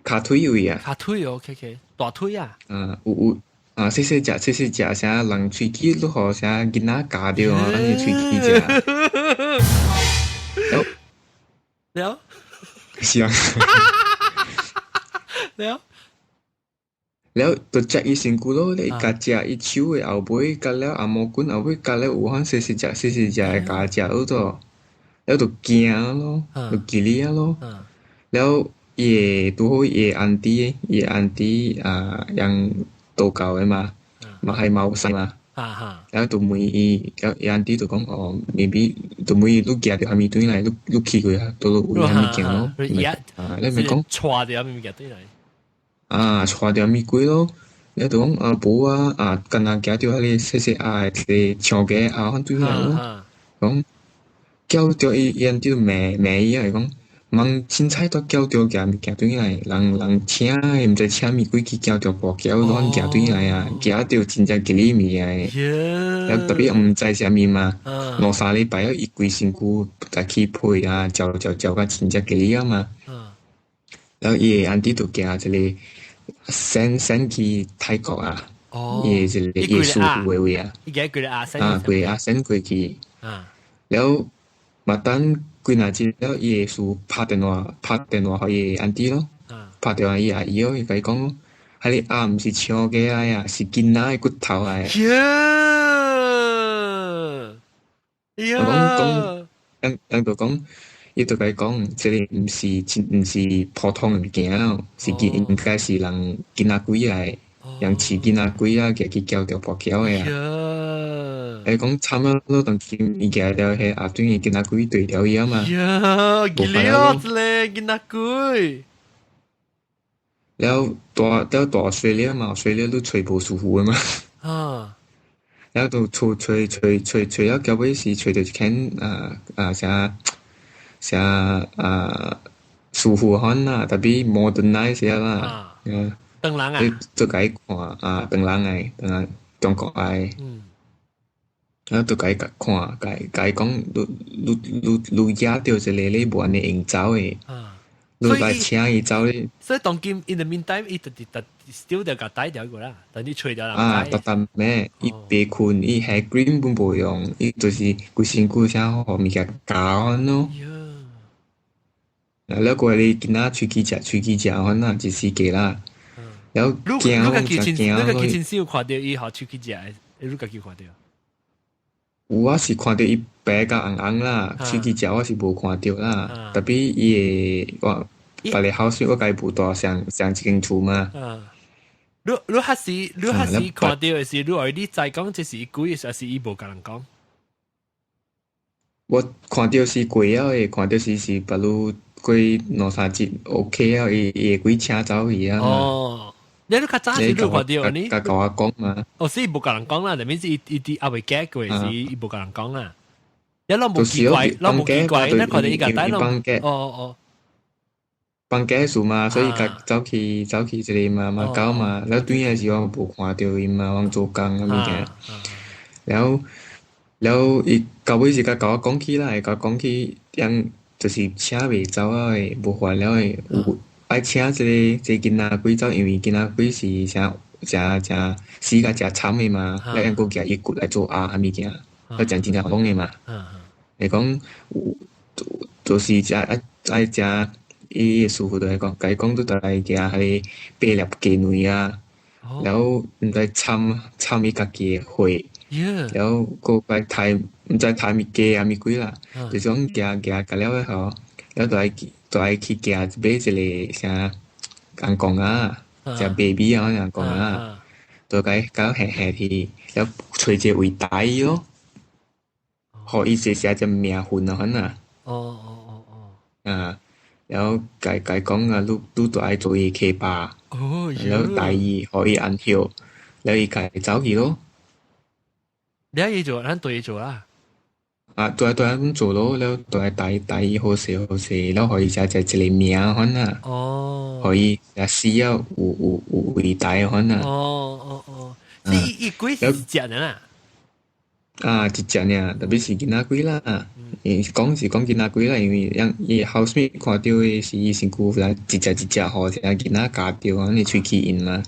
[SPEAKER 5] 卡腿有啊？
[SPEAKER 1] 卡腿，OK，大腿啊。
[SPEAKER 5] 有細隻，成人喙齒都好，成囡仔假掉啊，你喙齒隻。
[SPEAKER 1] 了，
[SPEAKER 5] 是啊。
[SPEAKER 1] 了。
[SPEAKER 5] แล้วตัวจักอีสิงกูโลเลยกาจ่าอีชิวเอาไว้กันแล้วอาโมกุนเอาไว้กันแล้วอูฮันเสียจ่ากาจ่าแล้วตัวเกียร์โลตัวกิริยาโลแล้วตัวอันตี้ยังโตเก่าไว้มาให้เมาใส่มาแล้วตัวมือแล้วอันตี้ตัวของmaybeตัวมือลูกเกียร์ตัวมีตัวไหนลูกขี้กูฮะตัวลูกมีเกียร์โลแล้วมัน講
[SPEAKER 1] 錯掉มีเกียร์ตัวไหน
[SPEAKER 5] 錯掉咪貴咯，你講冇近下夾掉喺你細嘅牆嘅反對咯，講夾掉伊人啲咩伊係講，問凊彩都夾掉夾咪夾對嚟，人請唔知請咪貴去夾掉薄夾亂夾對嚟啊，夾掉真正幾厘米啊，有特別唔知啥咪嘛，2-3禮拜一規身軀再去配啊，就個真正幾厘啊嘛，然後伊安啲就夾一個。先去泰國啊，伊一個耶穌嘅位啊，過阿先過去，แล้วมาตั้ง幾日之แล้ว耶穌拍電話可以安啲咯，拍電話伊阿姨咯，伊講咯，係你唔是槍嘅啊，是囡仔嘅骨頭啊，講講。伊就甲伊講，這個唔是普通嘅物件，是應該是人囡仔鬼來，人飼囡仔鬼啊，佢叫條薄橋嘅啊。伊講差唔多當今伊夾了迄阿對嘅囡仔鬼對了伊啊嘛。
[SPEAKER 1] 幾了咧囡仔鬼。
[SPEAKER 5] แล้ว大水了嘛，水了都吹無舒服嘅嘛。แล้ว都吹了，到尾是吹到一間啥？成舒服很啦，特別 modernize 些啦。
[SPEAKER 1] 當然
[SPEAKER 5] 你就解看當然中國誒，然後就解看解講，你惹到一個你無安尼營造誒，你來請伊走咧。
[SPEAKER 1] 所以當今 in the meantime，伊特 still 就甲帶掉個啦，等你吹掉人。
[SPEAKER 5] 特咩？伊白困，伊係 green 本無用，伊就是規身軀啥好物件搞咯。แล้วก็เลยกินน้าชุกิจ่าหันน่ะจะสีเกล่ะแล้วแกงก็
[SPEAKER 1] คิดสิขวดเดียวอีหอชุกิจ่าลูกก็คิดขวดเดียว
[SPEAKER 5] 我是看到伊白甲紅啦ชุกิจ่า我是無看到啦特別伊我把你好水我該不多上一間厝嘛
[SPEAKER 1] 你还是看到的是，如果你再讲这是鬼，还是伊无甲人讲？
[SPEAKER 5] 我看到是鬼啊诶，看到是不如鬼2-3日 OK 啊，伊鬼车走去啊。
[SPEAKER 1] 哦，你较早是你看到呢？
[SPEAKER 5] 甲我讲嘛。
[SPEAKER 1] 哦，是伊无甲人讲啦，但面是伊阿未解过，是伊无甲人讲啦。你拢无奇怪，咱看到伊个呆咯。哦。
[SPEAKER 5] 放假數嘛，所以走去這裡嘛搞嘛，然後對嘅時候冇看到伊嘛，我做工咁樣嘅，然後伊到尾是甲我講起啦，甲我講起樣就是車未走啊，無法了誒，有愛車這個囡仔鬼走，因為囡仔鬼是誠死甲誠慘嘅嘛，然後樣個夾伊骨來做啊物件，佢真正講嘅嘛，嚟講就是愛食。伊師傅就係講，佢講到嚟嘅係8粒雞卵啊，然後唔知參伊家己嘅血，然後個佢睇唔知睇咪雞啊咪鬼啦，就種夾了嘅嗬，然後就係去夾買一個啥人講啊，隻 baby 啊人講啊，就佢搞下去，然後找一個位帶伊咯，互伊寫隻名分啊可能啊。然後佢講啊，你都愛做伊企吧，然後帶伊可以按曉，然後伊佢走去咯。
[SPEAKER 1] 你喺做，咱對做啦。
[SPEAKER 5] 啊，對咁做咯，然後對帶伊好勢，然後可以就一個名可能。哦。可以也需要有位帶可能。
[SPEAKER 1] 哦。伊鬼是一隻人啊。
[SPEAKER 5] 啊，一隻呢，特別是囡仔鬼啦。講囡仔鬼啦，因為伊 housemate 看到嘅是伊身軀來一隻互一個囡仔夾掉，安尼喙齒印嘛。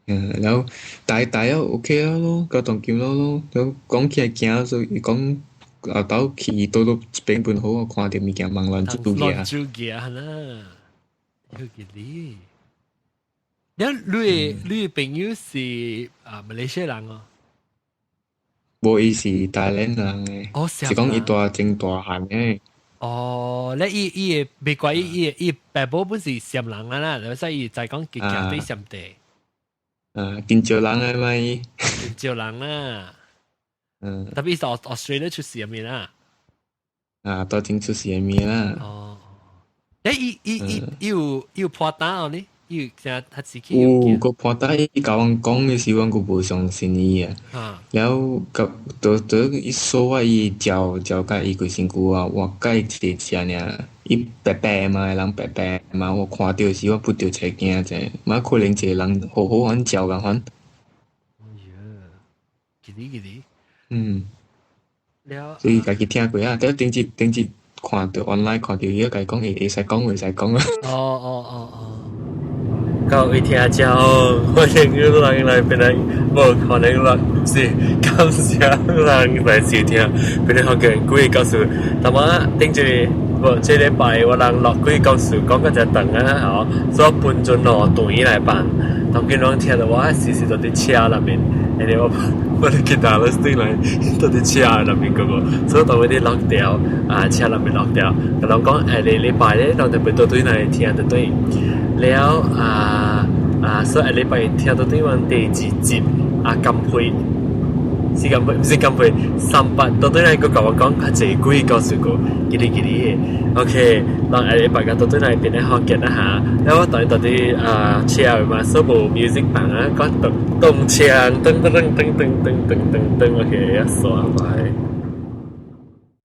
[SPEAKER 5] 然後大啊 OK 啊咯，個當劍咯，然後講起來驚，所以講後頭去倒一邊本好，我看到物件忙亂做嘅啊。
[SPEAKER 1] 亂做嘅啦，有幾哩？你朋友是馬來西亞人哦。
[SPEAKER 5] 無伊是大連人誒，是講伊大真大漢誒。
[SPEAKER 1] 哦，咧伊誒未怪伊爸母本是禪人啦，所以伊在講佢行對禪地。
[SPEAKER 5] 金朝人誒咪？
[SPEAKER 1] 金朝人啦。特別是Australia 出事入面啦。
[SPEAKER 5] 都真出事入面啦。
[SPEAKER 1] 哦。伊有破單哦呢？有
[SPEAKER 5] 個破底甲阮講嘅時，阮個無相信伊啊。然後就伊所謂伊照甲伊規身軀啊，我甲伊一隻爾，伊白白嘛，人白白嘛，我看到時我不着才驚者，嘛可能一個人好好款照甲款。
[SPEAKER 1] 幾哩？
[SPEAKER 5] 所以家己聽過啊，頂日看到 online 看到伊個講會使講啊。
[SPEAKER 1] 哦。各位聽眾，歡迎你來邊嚟，無可能啦，是感謝人來收聽，邊嚟學嘅鬼故事。但我頂住，這禮拜我人落鬼故事講個隻凳啊，所以搬進落隊來辦。當見人聽到我時時都喺車入面，然後我哋吉他老師來都喺車入面嗰個，所以當我哋落掉車入面落掉，咁人講禮拜咧，當特別到隊來聽到隊。แล้ว所以禮拜聽到對阮第2集金配是金配，唔是金配38到對來個甲我講較濟鬼故事個吉哩嘅 OK 當禮拜個到對來變咧學嘅啦嚇แล้ว我到底เชียร์มา所有 music 版ก็ต้องเชียร์ตึ้ง OK 一鎖埋